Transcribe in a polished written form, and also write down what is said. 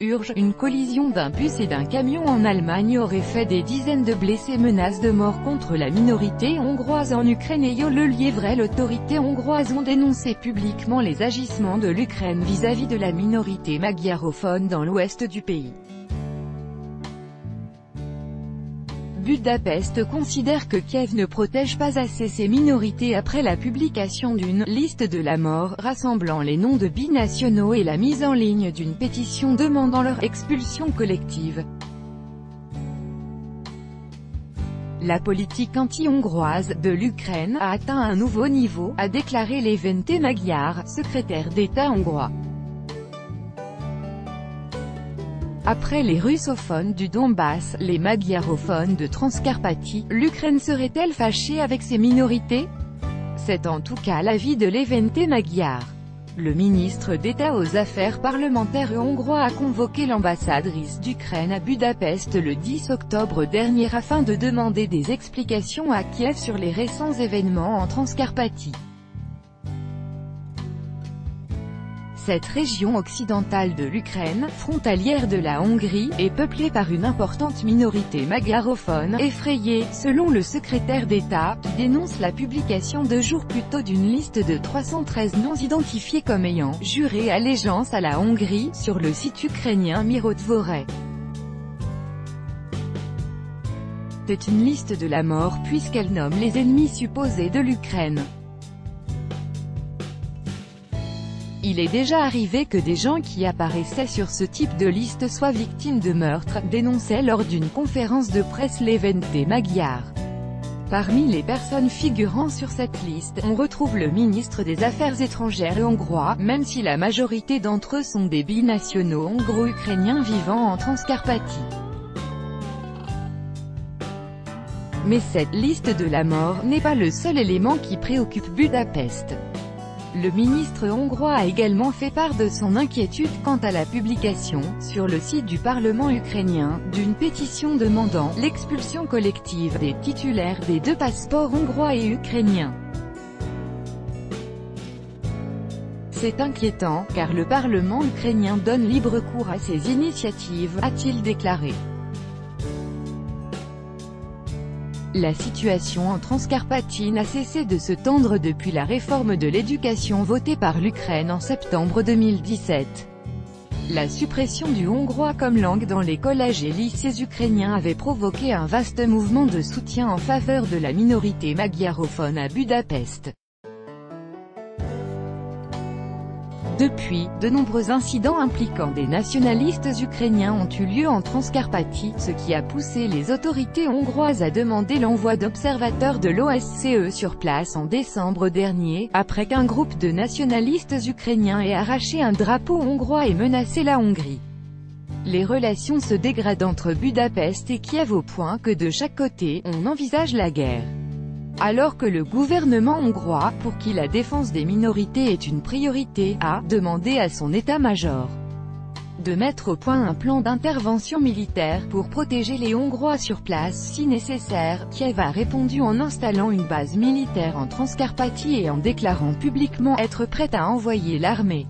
Urge, une collision d'un bus et d'un camion en Allemagne aurait fait des dizaines de blessés, menaces de mort contre la minorité hongroise en Ukraine et le livré. L'autorité hongroise ont dénoncé publiquement les agissements de l'Ukraine vis-à-vis de la minorité magyarophone dans l'ouest du pays. Budapest considère que Kiev ne protège pas assez ces minorités après la publication d'une « liste de la mort » rassemblant les noms de binationaux et la mise en ligne d'une pétition demandant leur expulsion collective. La politique anti-hongroise de l'Ukraine a atteint un nouveau niveau, a déclaré Levente Magyar, secrétaire d'État hongrois. Après les russophones du Donbass, les magyarophones de Transcarpathie, l'Ukraine serait-elle fâchée avec ces minorités? C'est en tout cas l'avis de Levente Magyar. Le ministre d'État aux Affaires parlementaires hongrois a convoqué l'ambassadrice d'Ukraine à Budapest le 10 octobre dernier afin de demander des explications à Kiev sur les récents événements en Transcarpathie. Cette région occidentale de l'Ukraine, frontalière de la Hongrie, est peuplée par une importante minorité magyarophone, effrayée, selon le secrétaire d'État, qui dénonce la publication 2 jours plus tôt d'une liste de 313 noms identifiés comme ayant « juré allégeance à la Hongrie » sur le site ukrainien Mirotvoré. C'est une liste de la mort puisqu'elle nomme les ennemis supposés de l'Ukraine. Il est déjà arrivé que des gens qui apparaissaient sur ce type de liste soient victimes de meurtres, dénonçait lors d'une conférence de presse Levente Magyar. Parmi les personnes figurant sur cette liste, on retrouve le ministre des Affaires étrangères hongrois, même si la majorité d'entre eux sont des binationaux hongro-ukrainiens vivant en Transcarpathie. Mais cette liste de la mort n'est pas le seul élément qui préoccupe Budapest. Le ministre hongrois a également fait part de son inquiétude quant à la publication, sur le site du Parlement ukrainien, d'une pétition demandant l'expulsion collective des titulaires des 2 passeports hongrois et ukrainiens. C'est inquiétant, car le Parlement ukrainien donne libre cours à ces initiatives, a-t-il déclaré. La situation en Transcarpathie n'a cessé de se tendre depuis la réforme de l'éducation votée par l'Ukraine en septembre 2017. La suppression du hongrois comme langue dans les collèges et lycées ukrainiens avait provoqué un vaste mouvement de soutien en faveur de la minorité magyarophone à Budapest. Depuis, de nombreux incidents impliquant des nationalistes ukrainiens ont eu lieu en Transcarpathie, ce qui a poussé les autorités hongroises à demander l'envoi d'observateurs de l'OSCE sur place en décembre dernier, après qu'un groupe de nationalistes ukrainiens ait arraché un drapeau hongrois et menacé la Hongrie. Les relations se dégradent entre Budapest et Kiev au point que de chaque côté, on envisage la guerre. Alors que le gouvernement hongrois, pour qui la défense des minorités est une priorité, a demandé à son état-major de mettre au point un plan d'intervention militaire pour protéger les Hongrois sur place si nécessaire, Kiev a répondu en installant une base militaire en Transcarpathie et en déclarant publiquement être prête à envoyer l'armée.